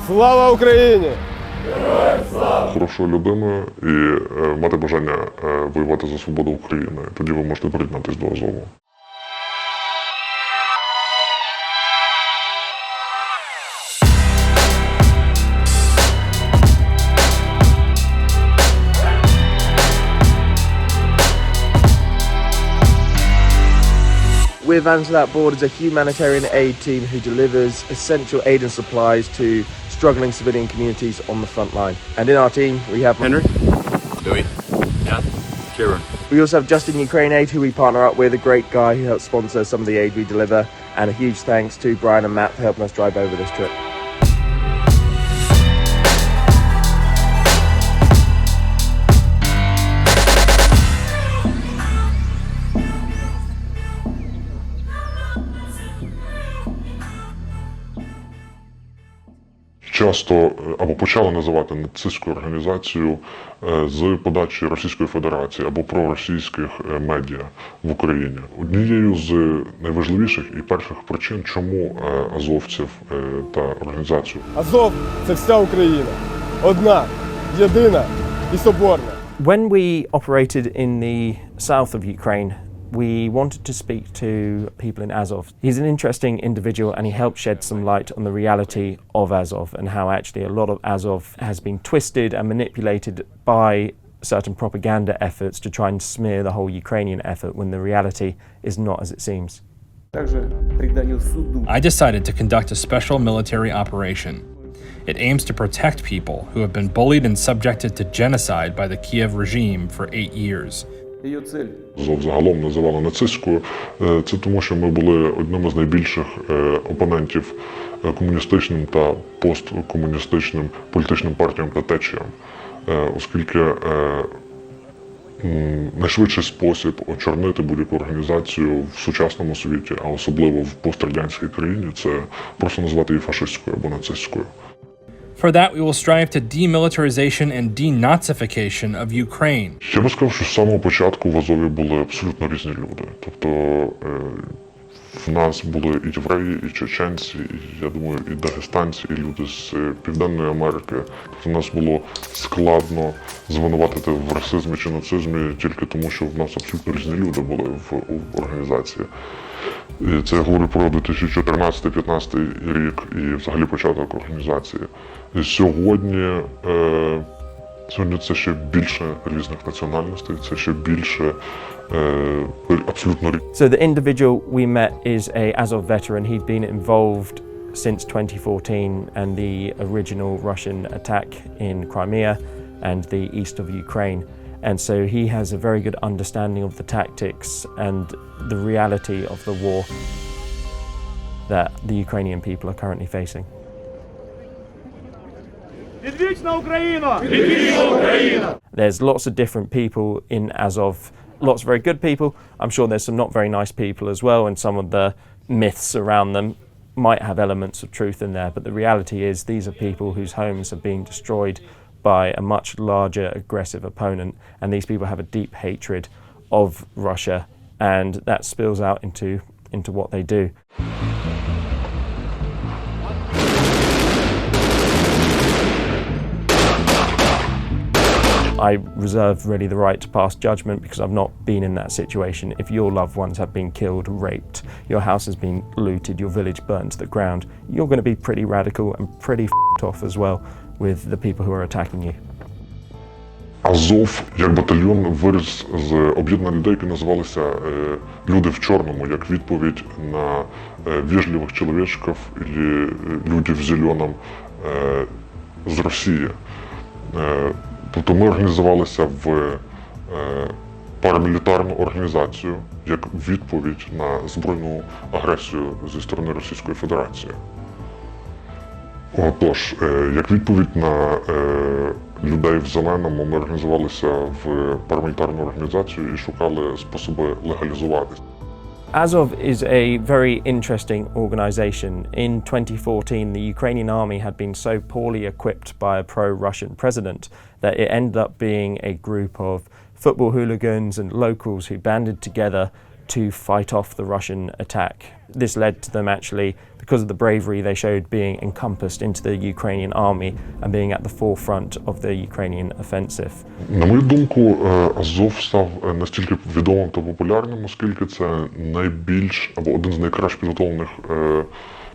Слава Україні! Хорошою людиною і мати бажання воювати за свободу України. Тоді ви можете приєднатися до Азову. We're Vans Without Borders, a humanitarian aid team who delivers essential aid and supplies to struggling civilian communities on the front line. And in our team, we have Henry, Louis, yeah, Kieran. We also have Just in Ukraine Aid, who we partner up with, a great guy who helps sponsor some of the aid we deliver. And a huge thanks to Brian and Matt for helping us drive over this trip. Часто або почали називати нацистську організацію з подачі Російської Федерації або проросійських медіа в Україні. Однією з найважливіших і перших причин, чому азовців та організацію. Азов – це вся Україна. Одна, єдина і соборна. When we operated in the south of Ukraine, we wanted to speak to people in Azov. He's an interesting individual and he helped shed some light on the reality of Azov and how actually a lot of Azov has been twisted and manipulated by certain propaganda efforts to try and smear the whole Ukrainian effort when the reality is not as it seems. I decided to conduct a special military operation. It aims to protect people who have been bullied and subjected to genocide by the Kiev regime for 8 years. Азов загалом називали нацистською. Це тому, що ми були одним з найбільших опонентів комуністичним та посткомуністичним політичним партіям та течіям, оскільки найшвидший спосіб очорнити будь-яку організацію в сучасному світі, а особливо в пострадянській країні, це просто назвати її фашистською або нацистською. For that, we will strive to demilitarization and denazification of Ukraine. Я би сказав, що з самого початку в Азові були абсолютно різні люди. Тобто в нас були і євреї, і чеченці, і, я думаю, і дагестанці, і люди з Південної Америки. Тобто в нас було складно звинуватити в расизмі чи нацизмі тільки тому, що в нас абсолютно різні люди були в організації. І це я говорю про 2014-2015 рік і взагалі початок організації. І сьогодні це ще більше різних національностей, це ще більше абсолютно різних. So the individual we met is a Azov veteran. He'd been involved since 2014 and the original Russian attack in Crimea and the east of Ukraine. And so he has a very good understanding of the tactics and the reality of the war that the Ukrainian people are currently facing. There's lots of different people in Azov, lots of very good people. I'm sure there's some not very nice people as well, and some of the myths around them might have elements of truth in there, but the reality is these are people whose homes are being destroyed by a much larger aggressive opponent, and these people have a deep hatred of Russia, and that spills out into what they do. I reserve really the right to pass judgment because I've not been in that situation. If your loved ones have been killed, raped, your house has been looted, your village burned to the ground, you're going to be pretty radical and pretty f***ed off as well with the people who are attacking you. Азов, як батальйон, виріс з об'єднання людей, які називалися «Люди в чорному», як відповідь на вежливих чоловічків і людей в зеленому з Росії. Тобто ми організувалися в парамілітарну організацію як відповідь на збройну агресію зі сторони Російської Федерації. Отож, як відповідь на людей в зеленому, ми організувалися в парамілітарну організацію і шукали способи легалізуватися. Azov is a very interesting organization. In 2014, the Ukrainian army had been so poorly equipped by a pro-Russian president that it ended up being a group of football hooligans and locals who banded together to fight off the Russian attack. This led to them actually, because of the bravery they showed, being encompassed into the Ukrainian army and being at the forefront of the Ukrainian offensive. На мою думку, Азов став настільки відомим та популярним, оскільки це найбільш або один з найкращ підготовлених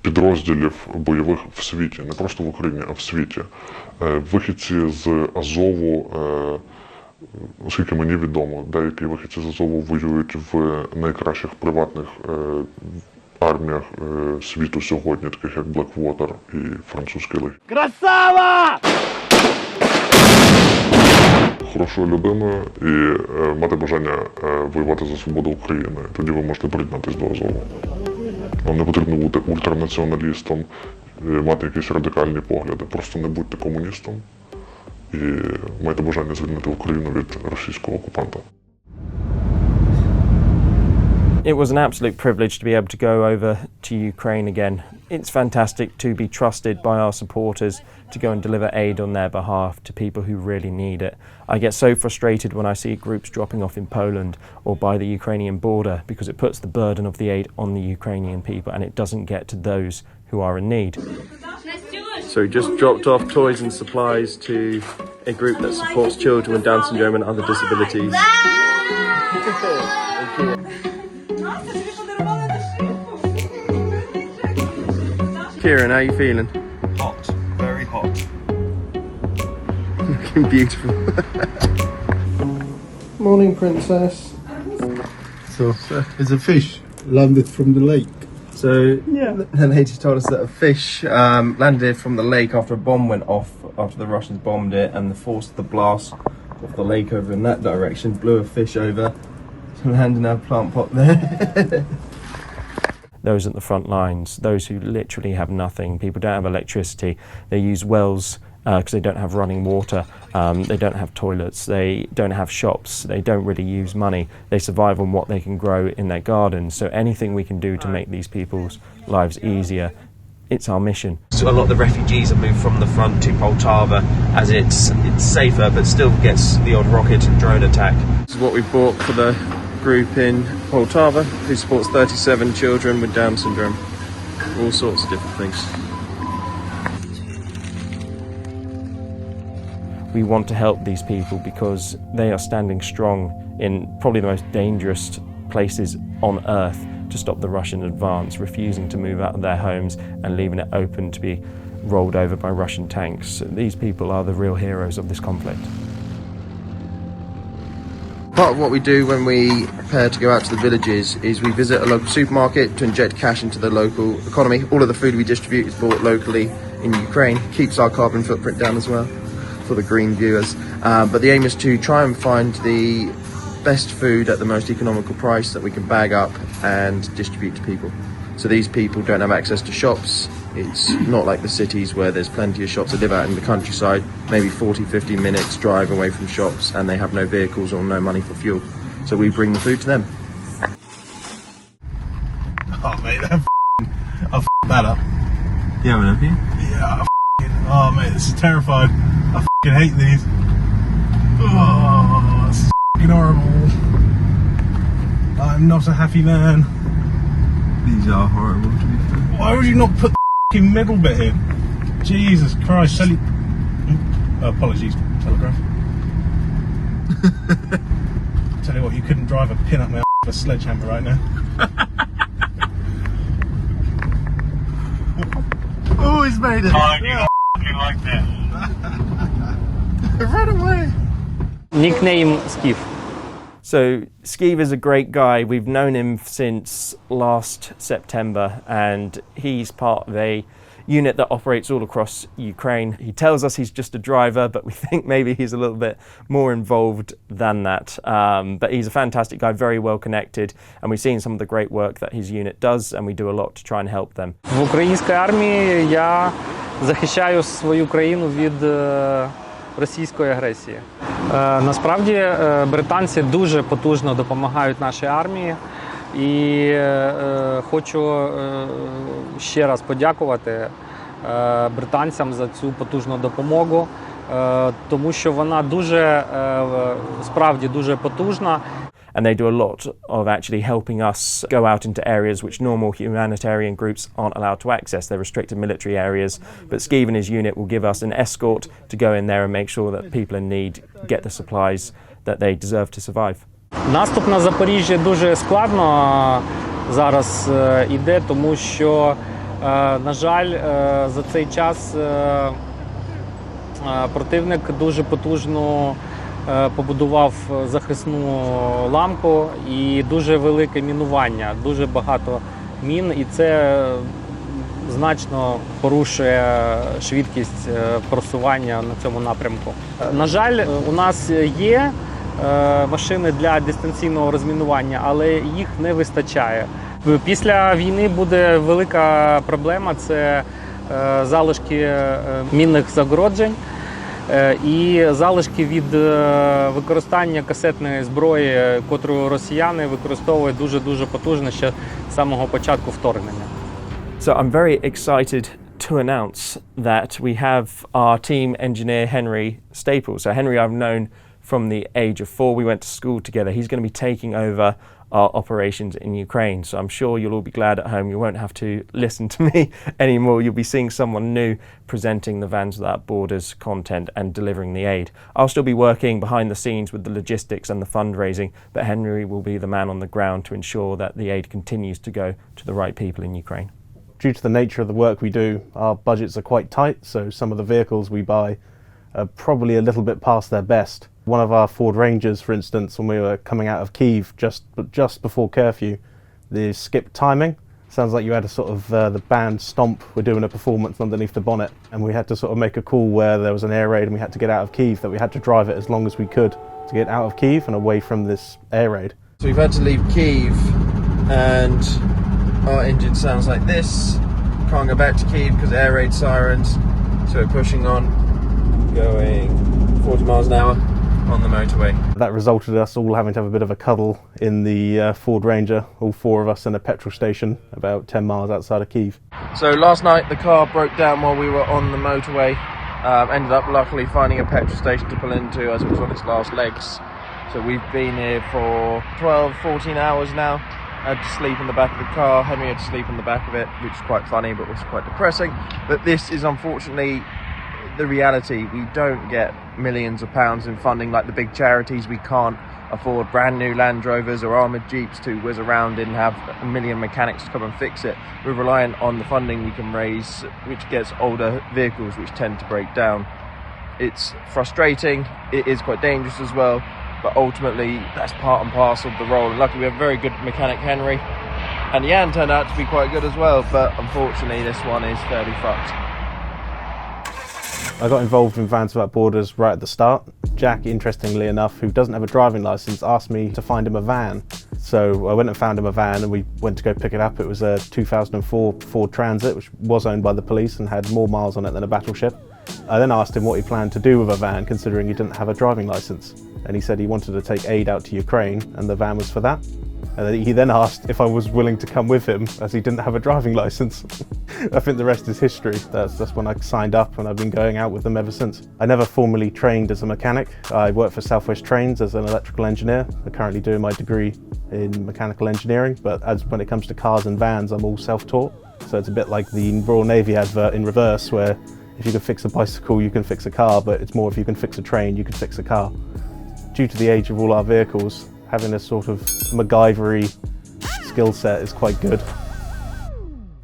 підрозділів бойових в світі, не просто в Україні, а в світі. Вихідці з Азову, оскільки мені відомо, деякі вихідці з Азову воюють в найкращих приватних арміях світу сьогодні, таких як Blackwater і французький лих. Красава! Хорошою людиною і мати бажання воювати за свободу України. Тоді ви можете приєднатися до Азову. Вам не потрібно бути ультранаціоналістом, мати якісь радикальні погляди. Просто не будьте комуністом і майте бажання звільнити Україну від російського окупанта. It was an absolute privilege to be able to go over to Ukraine again. It's fantastic to be trusted by our supporters to go and deliver aid on their behalf to people who really need it. I get so frustrated when I see groups dropping off in Poland or by the Ukrainian border because it puts the burden of the aid on the Ukrainian people and it doesn't get to those who are in need. So we just dropped off toys and supplies to a group that supports children with Down syndrome and other disabilities. Kieran, how are you feeling? Hot, very hot. Looking beautiful. Morning, princess. So there's a fish landed from the lake. So yeah, the lady told us that a fish landed from the lake after a bomb went off, after the Russians bombed it, and the force of the blast of the lake over in that direction blew a fish over to land in our plant pot there. Those at the front lines, those who literally have nothing, people don't have electricity, they use wells because they don't have running water, they don't have toilets, they don't have shops, they don't really use money, they survive on what they can grow in their gardens. So anything we can do to make these people's lives easier, it's our mission. So a lot of the refugees have moved from the front to Poltava as it's safer but still gets the odd rocket and drone attack. This is what we bought for the group in Poltava who supports 37 children with Down syndrome. All sorts of different things. We want to help these people because they are standing strong in probably the most dangerous places on earth to stop the Russian advance, refusing to move out of their homes and leaving it open to be rolled over by Russian tanks. These people are the real heroes of this conflict. Part of what we do when we prepare to go out to the villages is we visit a local supermarket to inject cash into the local economy. All of the food we distribute is bought locally in Ukraine, keeps our carbon footprint down as well for the green viewers. But the aim is to try and find the best food at the most economical price that we can bag up and distribute to people. So these people don't have access to shops. It's not like the cities where there's plenty of shops. They live out in the countryside, maybe 40-50 minutes drive away from shops, and they have no vehicles or no money for fuel. So we bring the food to them. Oh mate, I f***ed that up. You haven't, have you? Yeah, oh mate, this is terrifying. I f***ing hate these. Oh, this is f***ing horrible. I'm not a happy man. These are horrible to be fair. Why would you not put the f***ing middle bit in? Jesus Christ, apologies, Telegraph. Tell you what, you couldn't drive a pin up my ass with a sledgehammer right now. Oh, he's made it. Oh, you f***ing like that. Run away. Nickname Skiv. So Skiv is a great guy. We've known him since last September and he's part of a unit that operates all across Ukraine. He tells us he's just a driver, but we think maybe he's a little bit more involved than that. But he's a fantastic guy, very well connected, and we've seen some of the great work that his unit does, and we do a lot to try and help them. В українській армії я захищаю свою країну від російської агресії. Насправді британці дуже потужно допомагають нашій армії. І хочу ще раз подякувати британцям за цю потужну допомогу, тому що вона дуже, справді дуже потужна. and they do a lot of actually helping us go out into areas which normal humanitarian groups aren't allowed to access. They're restricted military areas, but Skiv and his unit will give us an escort to go in there and make sure that people in need get the supplies that they deserve to survive. Наступ на Запоріжжя дуже складно зараз іде, тому що, на жаль, за цей час противник дуже потужно побудував захисну ламку і дуже велике мінування, дуже багато мін, і це значно порушує швидкість просування на цьому напрямку. На жаль, у нас є машини для дистанційного розмінування, але їх не вистачає. Після війни буде велика проблема – це залишки мінних загороджень і залишки від використання касетної зброї, котру росіяни використовують дуже потужно ще з самого початку вторгнення. So I'm very excited to announce that we have our team engineer Henry Staples. So Henry I've known from the age of 4. We went to school together. He's going to be taking over our operations in Ukraine. So I'm sure you'll all be glad at home. You won't have to listen to me anymore. You'll be seeing someone new presenting the Vans Without Borders content and delivering the aid. I'll still be working behind the scenes with the logistics and the fundraising, but Henry will be the man on the ground to ensure that the aid continues to go to the right people in Ukraine. Due to the nature of the work we do, our budgets are quite tight, so some of the vehicles we buy are probably a little bit past their best. One of our Ford Rangers, for instance, when we were coming out of Kyiv just before curfew, the skipped timing. Sounds like you had a sort of the band Stomp were doing a performance underneath the bonnet, and we had to sort of make a call where there was an air raid and we had to get out of Kyiv, that we had to drive it as long as we could to get out of Kyiv and away from this air raid. So we've had to leave Kyiv, and our engine sounds like this. Can't go back to Kyiv because air raid sirens. So we're pushing on, going 40 miles an hour on the motorway. That resulted in us all having to have a bit of a cuddle in the Ford Ranger, all 4 of us in a petrol station about 10 miles outside of Kyiv. So last night the car broke down while we were on the motorway. Ended up luckily finding a petrol station to pull into as it was on its last legs. So we've been here for 12-14 hours now. I had to sleep in the back of the car. Henry had to sleep in the back of it, which is quite funny but was quite depressing. But this is unfortunately the reality. We don't get millions of pounds in funding like the big charities. We can't afford brand new Land Rovers or armoured Jeeps to whiz around in and have a million mechanics to come and fix it. We're reliant on the funding we can raise, which gets older vehicles which tend to break down. It's frustrating, it is quite dangerous as well, but ultimately that's part and parcel of the role. And luckily we have a very good mechanic, Henry, and Jan turned out to be quite good as well, but unfortunately this one is fairly fucked. I got involved in Vans Without Borders right at the start. Jack, interestingly enough, who doesn't have a driving licence, asked me to find him a van. So I went and found him a van and we went to go pick it up. It was a 2004 Ford Transit, which was owned by the police and had more miles on it than a battleship. I then asked him what he planned to do with a van, considering he didn't have a driving licence. And he said he wanted to take aid out to Ukraine and the van was for that. And he then asked if I was willing to come with him, as he didn't have a driving licence. I think the rest is history. That's when I signed up, and I've been going out with them ever since. I never formally trained as a mechanic. I worked for South West Trains as an electrical engineer. I'm currently doing my degree in mechanical engineering, but when it comes to cars and vans, I'm all self-taught. So it's a bit like the Royal Navy advert in reverse, where if you can fix a bicycle, you can fix a car, but it's more if you can fix a train, you can fix a car. Due to the age of all our vehicles, having a sort of MacGyver-y skill set is quite good.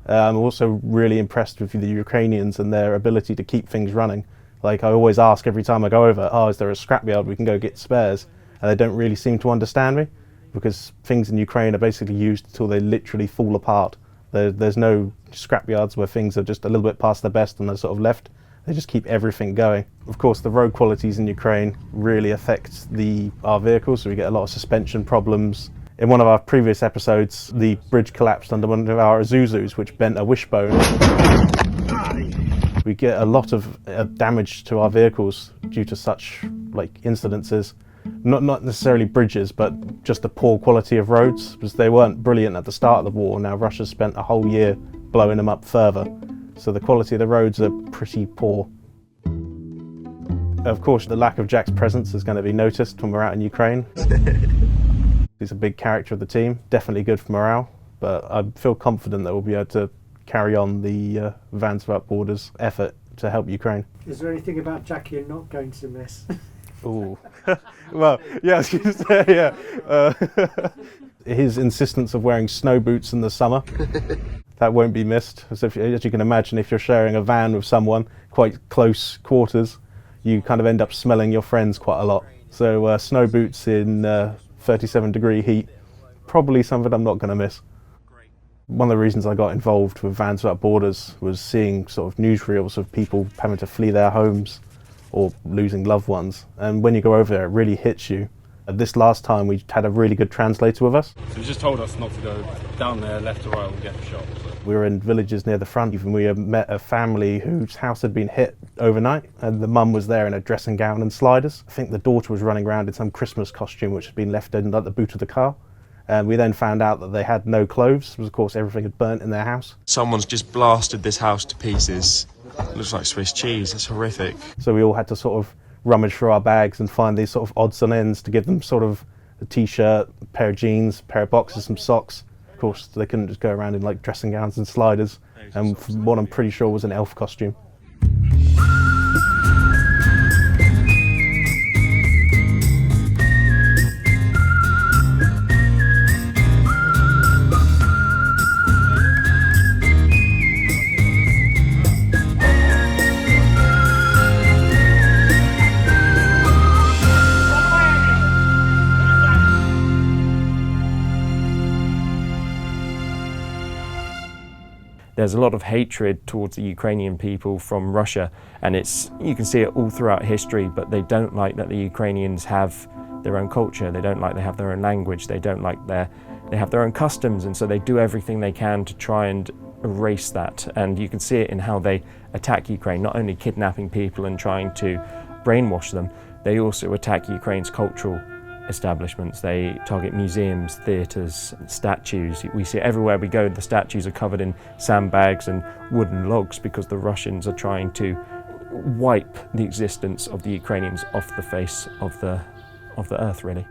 I'm also really impressed with the Ukrainians and their ability to keep things running. Like I always ask every time I go over, is there a scrapyard we can go get spares? And they don't really seem to understand me, because things in Ukraine are basically used until they literally fall apart. There's no scrapyards where things are just a little bit past their best and they're sort of left. They just keep everything going. Of course, the road qualities in Ukraine really affect our vehicles, so we get a lot of suspension problems. In one of our previous episodes, the bridge collapsed under one of our Isuzus, which bent a wishbone. We get a lot of damage to our vehicles due to such incidences. Not necessarily bridges, but just the poor quality of roads, because they weren't brilliant at the start of the war. Now Russia spent a whole year blowing them up further. So the quality of the roads are pretty poor. Of course, the lack of Jack's presence is going to be noticed when we're out in Ukraine. He's a big character of the team, definitely good for morale, but I feel confident that we'll be able to carry on the Vans Without Borders effort to help Ukraine. Is there anything about Jack you're not going to miss? Ooh. Well, yeah, I was going to say, yeah. His insistence of wearing snow boots in the summer, that won't be missed. As you can imagine, if you're sharing a van with someone, quite close quarters, you kind of end up smelling your friends quite a lot. So snow boots in 37-degree heat, probably something I'm not going to miss. One of the reasons I got involved with Vans Without Borders was seeing sort of newsreels of people having to flee their homes or losing loved ones. And when you go over there, it really hits you. This last time we had a really good translator with us. So he just told us not to go down there, left or right, and get shot. So. We were in villages near the front. Even we met a family whose house had been hit overnight, and the mum was there in a dressing gown and sliders. I think the daughter was running around in some Christmas costume which had been left in like the boot of the car. And we then found out that they had no clothes, because of course everything had burnt in their house. Someone's just blasted this house to pieces. It looks like Swiss cheese, it's horrific. So we all had to sort of rummage through our bags and find these sort of odds and ends to give them sort of a t-shirt, a pair of jeans, a pair of boxers, some socks. Of course, they couldn't just go around in like dressing gowns and sliders, and what I'm pretty sure was an elf costume. There's a lot of hatred towards the Ukrainian people from Russia, and you can see it all throughout history, but they don't like that the Ukrainians have their own culture, they don't like they have their own language, they don't like they have their own customs, and so they do everything they can to try and erase that. And you can see it in how they attack Ukraine, not only kidnapping people and trying to brainwash them, they also attack Ukraine's cultural establishments. They target museums, theatres, statues. We see it everywhere we go. The statues are covered in sandbags and wooden logs because the Russians are trying to wipe the existence of the Ukrainians off the face of the earth, really.